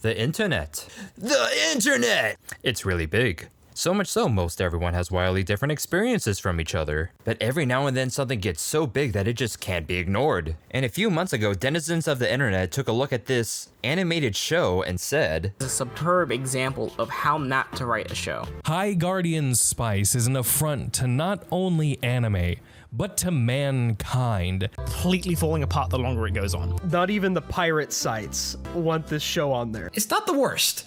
The internet. The internet! It's really big. So much so, most everyone has wildly different experiences from each other. But every now and then something gets so big that it just can't be ignored. And a few months ago, denizens of the internet took a look at this animated show and said, "It's a superb example of how not to write a show." High Guardian Spice is an affront to not only anime, but to mankind. Completely falling apart the longer it goes on. Not even the pirate sites want this show on there. It's not the worst,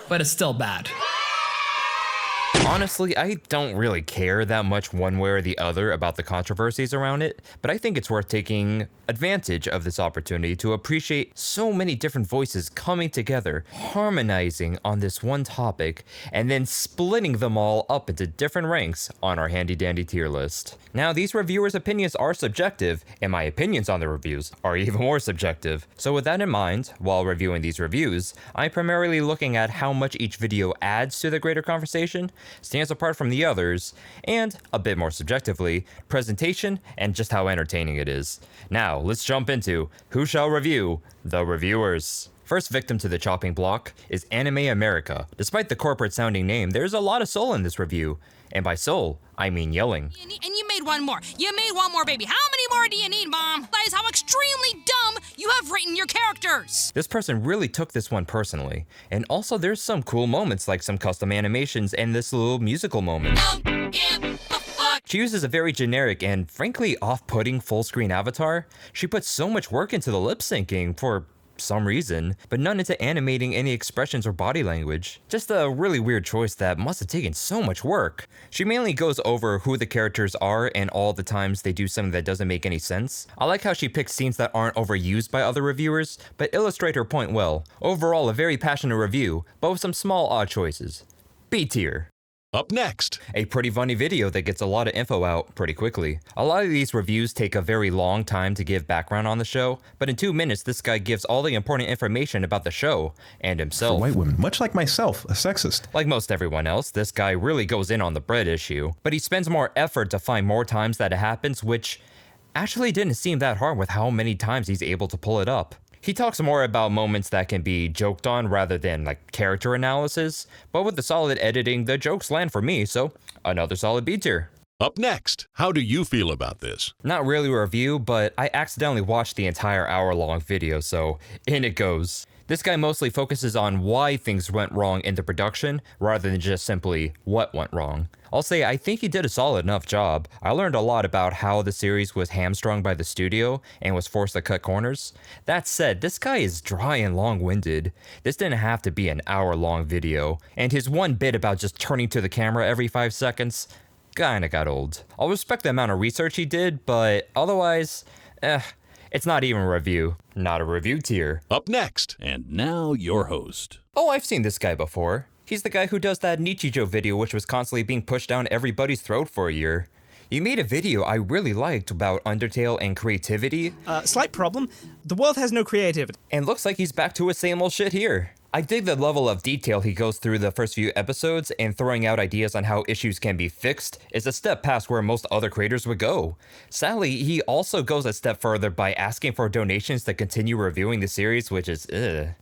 but it's still bad. Honestly, I don't really care that much one way or the other about the controversies around it, but I think it's worth taking advantage of this opportunity to appreciate so many different voices coming together, harmonizing on this one topic, and then splitting them all up into different ranks on our handy dandy tier list. Now, these reviewers' opinions are subjective, and my opinions on the reviews are even more subjective. So with that in mind, while reviewing these reviews, I'm primarily looking at how much each video adds to the greater conversation, stands apart from the others, and, a bit more subjectively, presentation and just how entertaining it is. Now, let's jump into Who Shall Review? The Reviewers. First victim to the chopping block is Anime America. Despite the corporate sounding name, there's a lot of soul in this review. And by soul, I mean yelling. And you made one more. You made one more, baby. How many more do you need, Mom? That is how extremely dumb you have written your characters. This person really took this one personally. And also there's some cool moments like some custom animations and this little musical moment. She uses a very generic and frankly off-putting full-screen avatar. She puts so much work into the lip syncing for some reason, but none into animating any expressions or body language. Just a really weird choice that must have taken so much work. She mainly goes over who the characters are and all the times they do something that doesn't make any sense. I like how she picks scenes that aren't overused by other reviewers, but illustrate her point well. Overall, a very passionate review, but with some small odd choices. B tier. Up next, a pretty funny video that gets a lot of info out pretty quickly. A lot of these reviews take a very long time to give background on the show, but in 2 minutes this guy gives all the important information about the show and himself. For white women, much like myself, a sexist. Like most everyone else, this guy really goes in on the bread issue, but he spends more effort to find more times that it happens, which actually didn't seem that hard with how many times he's able to pull it up. He talks more about moments that can be joked on rather than like character analysis, but with the solid editing, the jokes land for me, so another solid B tier. Up next, how do you feel about this? Not really a review, but I accidentally watched the entire hour-long video, so in it goes. This guy mostly focuses on why things went wrong in the production, rather than just simply what went wrong. I'll say I think he did a solid enough job. I learned a lot about how the series was hamstrung by the studio and was forced to cut corners. That said, this guy is dry and long-winded. This didn't have to be an hour-long video, and his one bit about just turning to the camera every 5 seconds kinda got old. I'll respect the amount of research he did, but otherwise, it's not even a review. Not a review tier. Up next, and now your host. Oh, I've seen this guy before. He's the guy who does that Nichijou video which was constantly being pushed down everybody's throat for a year. You made a video I really liked about Undertale and creativity. Slight problem. The world has no creativity. And looks like he's back to his same old shit here. I dig the level of detail he goes through the first few episodes, and throwing out ideas on how issues can be fixed is a step past where most other creators would go. Sadly, he also goes a step further by asking for donations to continue reviewing the series, which is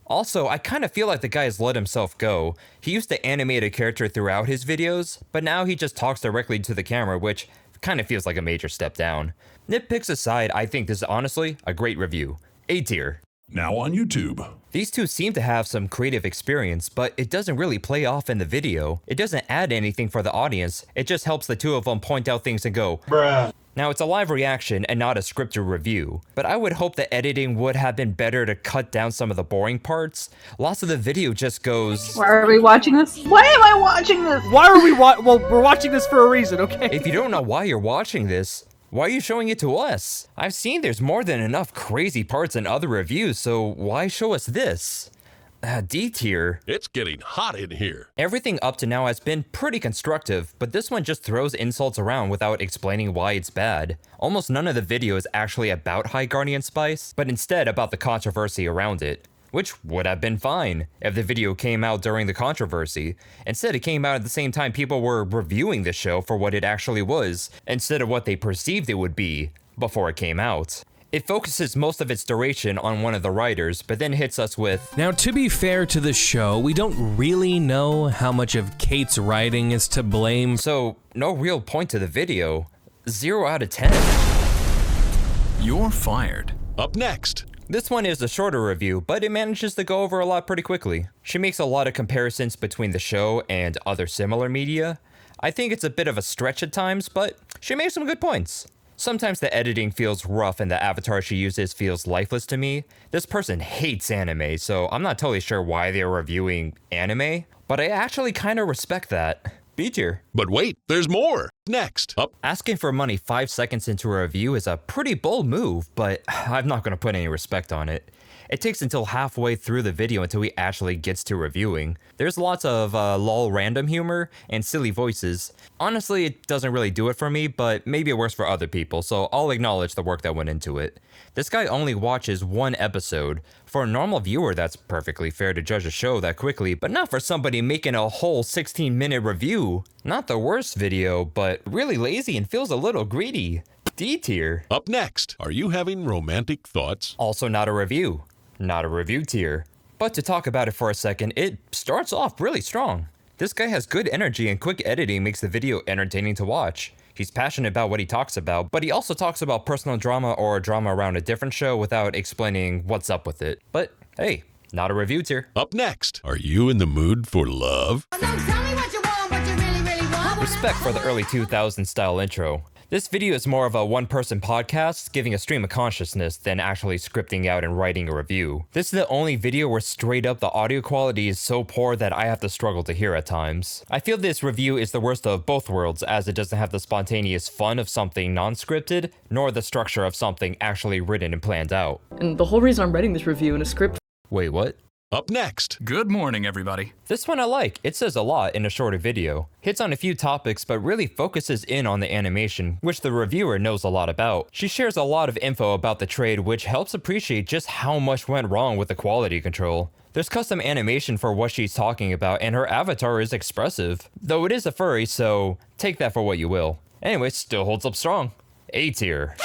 Also, I kind of feel like the guy has let himself go. He used to animate a character throughout his videos, but now he just talks directly to the camera, which kind of feels like a major step down. Nitpicks aside, I think this is honestly a great review. A tier. Now on YouTube. These two seem to have some creative experience, but it doesn't really play off in the video. It doesn't add anything for the audience, it just helps the two of them point out things and go, bruh. Now it's a live reaction and not a scripted review, but I would hope the editing would have been better to cut down some of the boring parts. Lots of the video just goes, why are we watching this? Why am I watching this? Why are we well, we're watching this for a reason, okay? If you don't know why you're watching this, why are you showing it to us? I've seen there's more than enough crazy parts in other reviews, so why show us this? D tier. It's getting hot in here. Everything up to now has been pretty constructive, but this one just throws insults around without explaining why it's bad. Almost none of the video is actually about High Guardian Spice, but instead about the controversy around it. Which would have been fine if the video came out during the controversy. Instead, it came out at the same time people were reviewing the show for what it actually was, instead of what they perceived it would be before it came out. It focuses most of its duration on one of the writers, but then hits us with, Now, to be fair to the show, we don't really know how much of Kate's writing is to blame. so no real point to the video. 0 out of 10. You're fired. Up next. This one is a shorter review, but it manages to go over a lot pretty quickly. She makes a lot of comparisons between the show and other similar media. I think it's a bit of a stretch at times, but she makes some good points. Sometimes the editing feels rough and the avatar she uses feels lifeless to me. This person hates anime, so I'm not totally sure why they're reviewing anime, but I actually kind of respect that. B tier. But wait, there's more. Next. Up. Asking for money 5 seconds into a review is a pretty bold move, but I'm not going to put any respect on it. It takes until halfway through the video until he actually gets to reviewing. There's lots of lol random humor and silly voices. Honestly, it doesn't really do it for me, but maybe it works for other people, so I'll acknowledge the work that went into it. This guy only watches one episode. For a normal viewer, that's perfectly fair to judge a show that quickly, but not for somebody making a whole 16-minute review. Not the worst video, but really lazy and feels a little greedy. D tier. Up next. Are you having romantic thoughts? Also not a review. Not a review tier. But to talk about it for a second, it starts off really strong. This guy has good energy and quick editing makes the video entertaining to watch. He's passionate about what he talks about, but he also talks about personal drama or drama around a different show without explaining what's up with it. But hey, not a review tier. Up next. Are you in the mood for love? Respect for the early 2000s style intro. This video is more of a one-person podcast giving a stream of consciousness than actually scripting out and writing a review. This is the only video where straight up the audio quality is so poor that I have to struggle to hear at times. I feel this review is the worst of both worlds as it doesn't have the spontaneous fun of something non-scripted, nor the structure of something actually written and planned out. And the whole reason I'm writing this review in a script. Wait, what? Up next. Good morning, everybody. This one I like. It says a lot in a shorter video. Hits on a few topics, but really focuses in on the animation, which the reviewer knows a lot about. She shares a lot of info about the trade, which helps appreciate just how much went wrong with the quality control. There's custom animation for what she's talking about, and her avatar is expressive. Though it is a furry, so take that for what you will. Anyway, still holds up strong. A tier.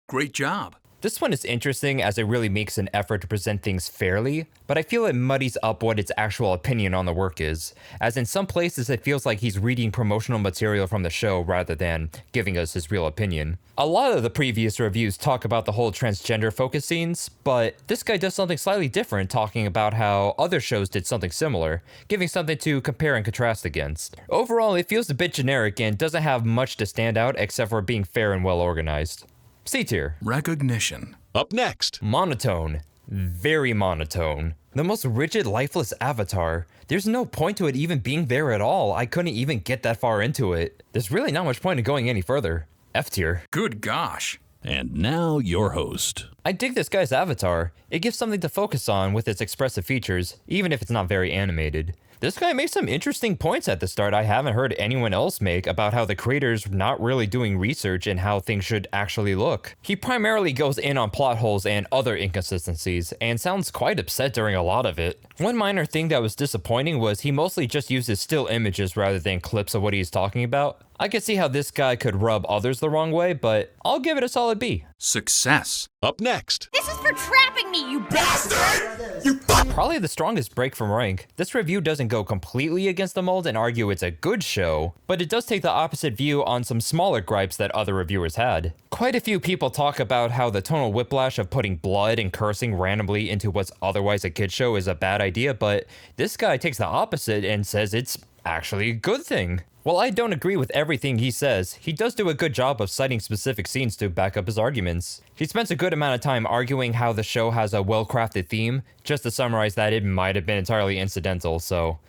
Great job. This one is interesting as it really makes an effort to present things fairly, but I feel it muddies up what its actual opinion on the work is, as in some places it feels like he's reading promotional material from the show rather than giving us his real opinion. A lot of the previous reviews talk about the whole transgender focus scenes, but this guy does something slightly different, talking about how other shows did something similar, giving something to compare and contrast against. Overall, it feels a bit generic and doesn't have much to stand out except for being fair and well organized. C tier. Recognition. Up next. Monotone. Very monotone. The most rigid, lifeless avatar. There's no point to it even being there at all. I couldn't even get that far into it. There's really not much point in going any further. F tier. Good gosh. And now your host. I dig this guy's avatar. It gives something to focus on with its expressive features, even if it's not very animated. This guy makes some interesting points at the start I haven't heard anyone else make about how the creator's not really doing research in how things should actually look. He primarily goes in on plot holes and other inconsistencies, and sounds quite upset during a lot of it. One minor thing that was disappointing was he mostly just uses still images rather than clips of what he's talking about. I can see how this guy could rub others the wrong way, but I'll give it a solid B. Success. Up next. This is for trapping me, you bastard! Probably the strongest break from rank. This review doesn't go completely against the mold and argue it's a good show, but it does take the opposite view on some smaller gripes that other reviewers had. Quite a few people talk about how the tonal whiplash of putting blood and cursing randomly into what's otherwise a kid show is a bad idea, but this guy takes the opposite and says it's actually a good thing. While I don't agree with everything he says, he does do a good job of citing specific scenes to back up his arguments. He spends a good amount of time arguing how the show has a well-crafted theme, just to summarize that it might have been entirely incidental, so,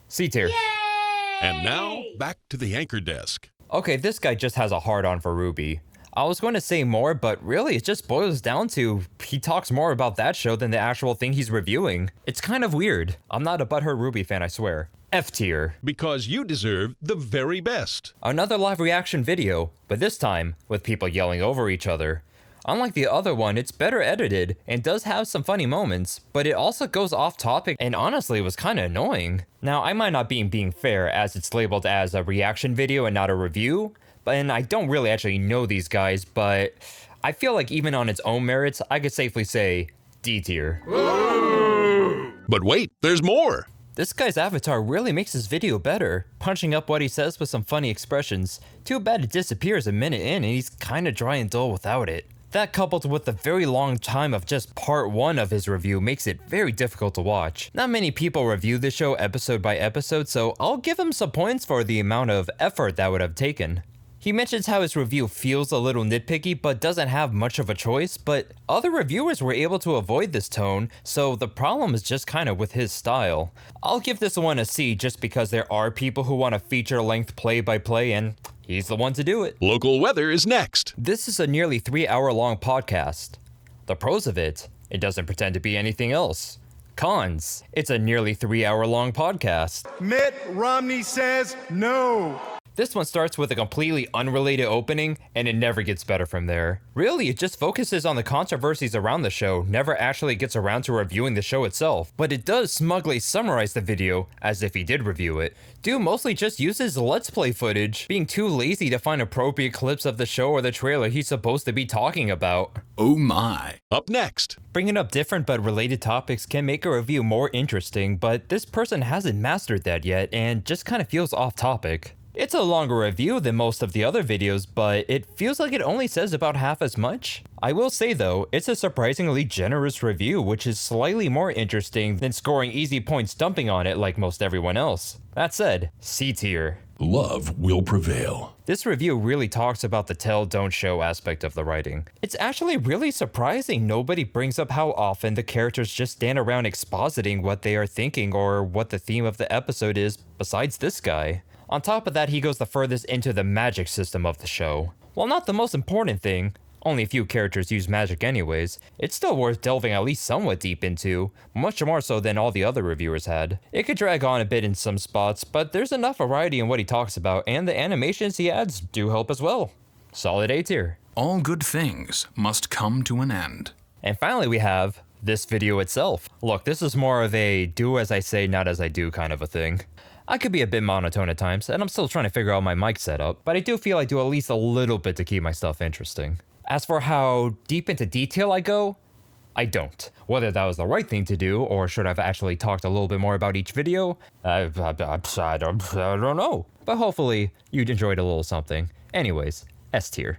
C tier. And now, back to the anchor desk. Okay, this guy just has a hard-on for RWBY. I was going to say more, but really it just boils down to he talks more about that show than the actual thing he's reviewing. It's kind of weird. I'm not a butthurt RWBY fan, I swear. F tier. Because you deserve the very best. Another live reaction video, but this time with people yelling over each other. Unlike the other one, it's better edited and does have some funny moments, but it also goes off topic and honestly was kind of annoying. Now, I might not be being fair as it's labeled as a reaction video and not a review, and I don't really actually know these guys, but I feel like even on its own merits, I could safely say D tier. But wait, there's more! This guy's avatar really makes his video better, punching up what he says with some funny expressions. Too bad it disappears a minute in and he's kinda dry and dull without it. That coupled with the very long time of just part 1 of his review makes it very difficult to watch. Not many people review this show episode by episode, so I'll give him some points for the amount of effort that would have taken. He mentions how his review feels a little nitpicky but doesn't have much of a choice, but other reviewers were able to avoid this tone, so the problem is just kinda with his style. I'll give this one a C just because there are people who want a feature-length play-by-play and he's the one to do it. Local weather is next. This is a nearly 3-hour-long podcast. The pros of it doesn't pretend to be anything else. Cons, it's a nearly 3-hour-long podcast. Mitt Romney says no. This one starts with a completely unrelated opening, and it never gets better from there. Really, it just focuses on the controversies around the show, never actually gets around to reviewing the show itself, but it does smugly summarize the video as if he did review it. Dude mostly just uses Let's Play footage, being too lazy to find appropriate clips of the show or the trailer he's supposed to be talking about. Oh my. Up next. Bringing up different but related topics can make a review more interesting, but this person hasn't mastered that yet and just kind of feels off topic. It's a longer review than most of the other videos, but it feels like it only says about half as much. I will say though, it's a surprisingly generous review, which is slightly more interesting than scoring easy points dumping on it like most everyone else. That said, C tier. Love will prevail. This review really talks about the tell don't show aspect of the writing. It's actually really surprising nobody brings up how often the characters just stand around expositing what they are thinking or what the theme of the episode is besides this guy. On top of that, he goes the furthest into the magic system of the show. While not the most important thing, only a few characters use magic anyways, it's still worth delving at least somewhat deep into, much more so than all the other reviewers had. It could drag on a bit in some spots, but there's enough variety in what he talks about, and the animations he adds do help as well. Solid A tier. All good things must come to an end. And finally we have this video itself. Look, this is more of a do as I say, not as I do kind of a thing. I could be a bit monotone at times, and I'm still trying to figure out my mic setup, but I do feel I do at least a little bit to keep my stuff interesting. As for how deep into detail I go, I don't. Whether that was the right thing to do, or should I've actually talked a little bit more about each video, I don't know. But hopefully, you'd enjoyed a little something. Anyways, S tier.